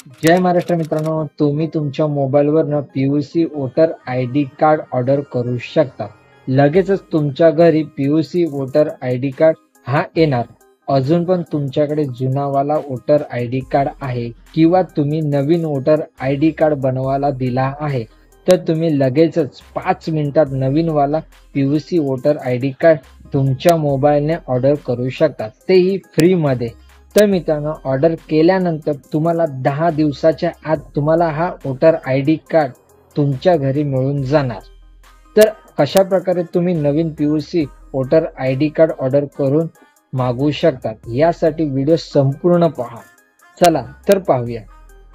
जय महाराष्ट्र मित्रांनो, तुम्ही तुमच्या मोबाईलवरनं PVC voter ID card order करू शकता. लगेचच तुमच्या घरी पीयूसी वोटर आयडी कार्ड हा येणार. अजून पण तुमच्याकडे जुनावाला वोटर आयडी कार्ड आहे किंवा तुम्ही नवीन वोटर आयडी कार्ड बनवायला दिला आहे, तर तुम्ही लगेचच 5 मिनिटात नवीनवाला पीयूसी वोटर आयडी कार्ड तुमच्या मोबाईलने ऑर्डर करू शकता, तेही फ्रीमध्ये. तर मित्रांनो, ऑर्डर केल्यानंतर तुम्हाला 10 दिवसाच्या आत तुम्हाला हा वोटर आयडी कार्ड तुमच्या घरी मिळून जाणार. तर कशा प्रकारे तुम्ही नवीन PVC voter ID card order करून मागवू शकतात, यासाठी व्हिडिओ संपूर्ण पहा. चला तर पाहूया.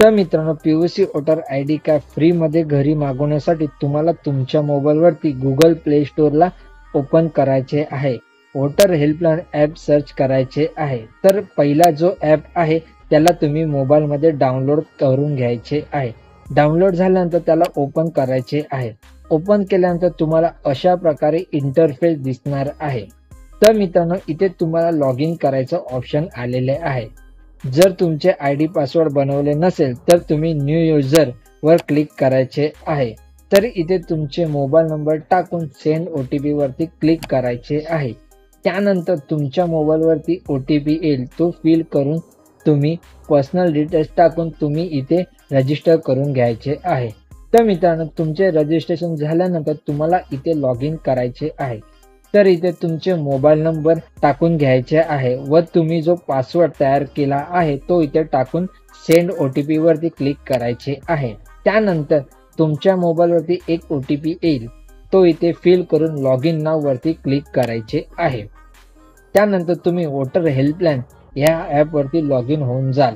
तर मित्रांनो, पीयूसी वोटर आयडी कार्ड फ्रीमध्ये घरी मागवण्यासाठी तुम्हाला तुमच्या मोबाईलवरती गुगल प्ले स्टोअरला ओपन करायचे आहे. वोटर हेल्पलाईन ॲप सर्च करायचे आहे. तर पहिला जो ॲप आहे त्याला तुम्ही मोबाईलमध्ये डाउनलोड करून घ्यायचे आहे. डाउनलोड झाल्यानंतर त्याला ओपन करायचे आहे. ओपन केल्यानंतर तुम्हाला अशा प्रकारे इंटरफेस दिसणार आहे. तर मित्रांनो, इथे तुम्हाला लॉग इन करायचं ऑप्शन आलेले आहे. जर तुमचे आयडी पासवर्ड बनवले नसेल तर तुम्ही न्यू युजर वर क्लिक करायचे आहे. तर इथे तुमचे मोबाईल नंबर टाकून सेंड OTP वरती क्लिक करायचे आहे. त्यानंतर तुमच्या मोबाईलवरती OTP येईल, तो फिल करून तुम्ही पर्सनल डिटेल्स टाकून तुम्ही इथे रजिस्टर करून घ्यायचे आहे. तर मित्रांनो, तुमचे रजिस्ट्रेशन झाल्यानंतर तुम्हाला इथे लॉग इन करायचे आहे. तर इथे तुमचे मोबाईल नंबर टाकून घ्यायचे आहे व तुम्ही जो पासवर्ड तयार केला आहे तो इथे टाकून सेंड OTP वरती क्लिक करायचे आहे. त्यानंतर तुमच्या मोबाईलवरती एक OTP येईल, तो इथे फिल करून लॉग इन नाव वरती क्लिक करायचे आहे. त्यानंतर तुम्ही वोटर हेल्पलाईन या ॲपवरती लॉग इन होऊन जाल.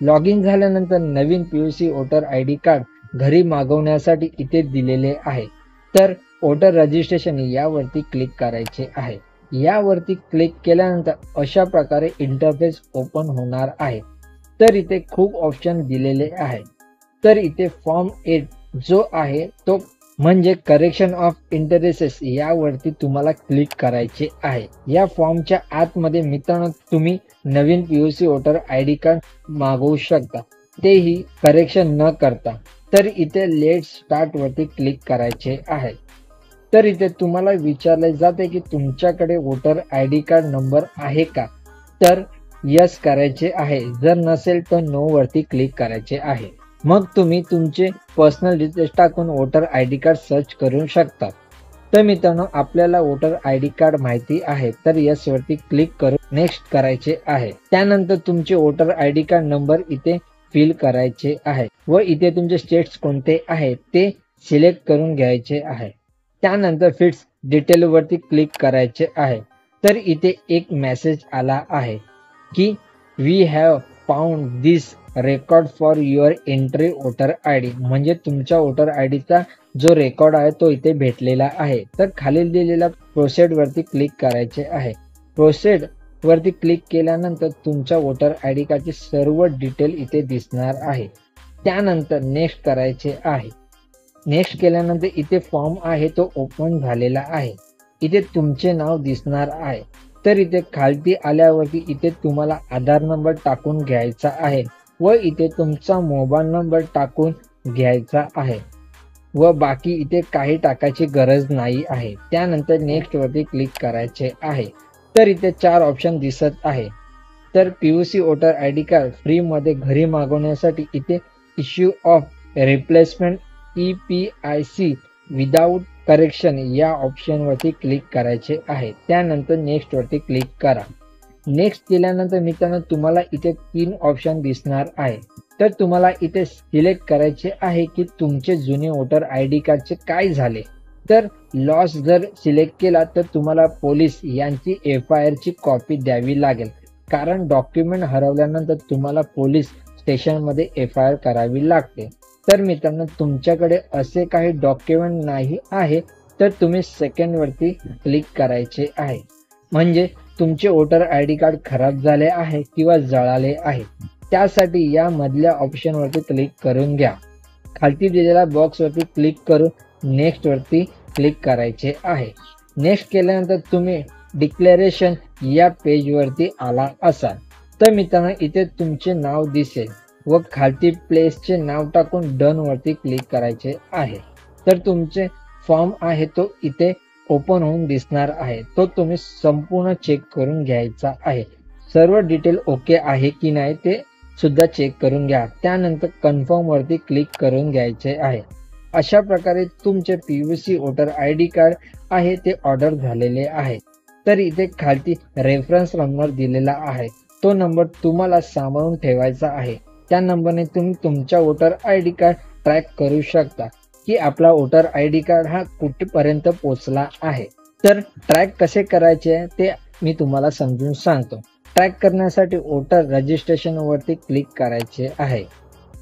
लॉग इन झाल्यानंतर नवीन पीयूसी वोटर आयडी कार्ड घरी मागवण्यासाठी इथे दिलेले आहे. तर वोटर रजिस्ट्रेशन यावरती क्लिक करायचे आहे. यावरती क्लिक केल्यानंतर अशा प्रकारे इंटरफेस ओपन होणार आहे. तर इथे खूप ऑप्शन दिलेले आहे. तर इथे फॉर्म 8 जो आहे तो म्हणजे करेक्शन ऑफ इंटरेसेस यावरती तुम्हाला क्लिक करायचे आहे. या फॉर्मच्या आतमध्ये मित्रांनो तुम्ही नवीन पीयूसी वोटर आयडी कार्ड मागवू शकता, तेही करेक्शन न करता. तर इथे लेट स्टार्ट वरती क्लिक करायचे आहे. तर इथे तुम्हाला विचारले जाते की तुमच्याकडे वोटर आयडी कार्ड नंबर आहे का, तर यस करायचे आहे. जर नसेल तर नो वरती क्लिक करायचे आहे. मग तुम्ही तुमचे पर्सनल डिटेल्स टाकून वोटर आयडी कार्ड सर्च करू शकता. तर मित्रांनो, आपल्याला वोटर आयडी कार्ड माहिती आहे, तर यस वरती क्लिक करून नेक्स्ट करायचे आहे. त्यानंतर तुमचे वोटर आयडी कार्ड नंबर इथे फिल करायचे आहे व इथे तुमचे स्टेट्स कोणते आहे ते सिलेक्ट करून घ्यायचे आहे. त्यानंतर फिट्स डिटेल वरती क्लिक करायचे आहे. तर इथे एक मेसेज आला आहे की we have found this record for your entry voter ID, म्हणजे तुमच्या वोटर आयडीचा जो रेकॉर्ड आहे तो इथे भेटलेला आहे. तर खाली दिलेल्या प्रोसेड वरती क्लिक करायचे आहे. प्रोसेड वरती क्लिक केल्यानंतर तुमच्या वोटर आयडी कार्डची सर्व डिटेल इथे दिसणार आहे. त्यानंतर नेक्स्ट करायचे आहे. नेक्स्ट केल्यानंतर इथे फॉर्म आहे तो ओपन झालेला आहे. इथे तुमचे नाव दिसणार आहे. तर इथे खालती आल्यावरती इथे तुम्हाला आधार नंबर टाकून घ्यायचा आहे व इथे तुमचा मोबाईल नंबर टाकून घ्यायचा आहे व बाकी इथे काही टाकायची गरज नाही आहे. त्यानंतर नेक्स्ट वरती क्लिक करायचे आहे. तर इथे 4 ऑप्शन दिसत आहे. तर पीयूसी वोटर आयडी कार्ड फ्रीमध्ये घरी मागवण्यासाठी इथे issue of replacement EPIC without correction या ऑप्शनवरती क्लिक करायचे आहे. त्यानंतर नेक्स्ट वरती क्लिक करा. नेक्स्ट केल्यानंतर मित्रांनो तुम्हाला इथे 3 ऑप्शन दिसणार आहे. तर तुम्हाला इथे सिलेक्ट करायचे आहे की तुमचे जुने वोटर आयडी कार्डचे काय झाले. तर लॉस जर सिलेक्ट केला तर तुम्हाला पोलीस यांची FIR ची कॉपी द्यावी लागेल, कारण डॉक्युमेंट हरवल्यानंतर तुम्हाला पोलीस स्टेशनमध्ये FIR करावी लागते. तर मित्रांनो, तुमच्याकडे असे काही डॉक्युमेंट नाही आहे तर तुम्ही सेकंड वरती क्लिक करायचे आहे. म्हणजे तुमचे वोटर आयडी कार्ड खराब झाले आहे किंवा जळाले आहे, त्यासाठी या मधल्या ऑप्शन वरती क्लिक करून घ्या. खालती दिलेल्या बॉक्स वरती क्लिक करून नेक्स्ट वरती क्लिक करायचे आहे. नेक्स्ट केल्यानंतर तुम्ही डिक्लेरेशन या पेज वरती आला असाल. तर मित्रांनो, इथे तुमचे नाव दिसेल. व खालती प्लेसचे नाव टाकून डन वरती क्लिक करायचे आहे. तर तुमचे फॉर्म आहे तो इथे ओपन होऊन दिसणार आहे. तो तुम्ही संपूर्ण चेक करून घ्यायचा आहे. सर्व डिटेल ओके आहे की नाही ते सुद्धा चेक करून घ्या. त्यानंतर कन्फर्म वरती क्लिक करून घ्यायचे आहे. अशा प्रकारे तुमचे पीयूसी वोटर आयडी कार्ड आहे ते ऑर्डर झालेले आहे. तर इथे खालती रेफरन्स नंबर दिलेला आहे. तो नंबर तुम्हाला सांभाळून ठेवायचा आहे. त्या नंबरने तुम्ही तुमच्या वोटर आयडी कार्ड ट्रॅक करू शकता की आपला वोटर आयडी कार्ड हा कुठेपर्यंत पोहोचला आहे. तर ट्रॅक कसे करायचे ते मी तुम्हाला समजून सांगतो. ट्रॅक करण्यासाठी वोटर रजिस्ट्रेशन वरती क्लिक करायचे आहे.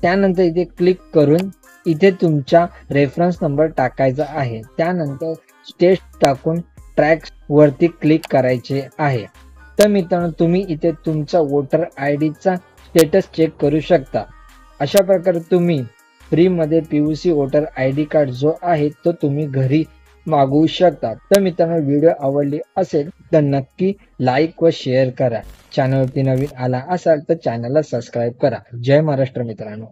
त्यानंतर इथे क्लिक करून इथे तुमचा रेफरन्स नंबर टाकायचा आहे. त्यानंतर स्टेट टाकून ट्रॅक वरती क्लिक करायचे आहे. तर मित्रांनो तुम्ही इथे तुमचा वोटर आयडीचा स्टेटस चेक करू शकता. अशा प्रकारे तुम्ही फ्रीमध्ये पीयूसी वोटर आयडी कार्ड जो आहे तो तुम्ही घरी मागवू शकता. तर मित्रांनो व्हिडिओ आवडली असेल तर नक्की लाईक व शेअर करा. चॅनलवरती नवीन आला असाल तर चॅनलला सबस्क्राईब करा. जय महाराष्ट्र मित्रांनो.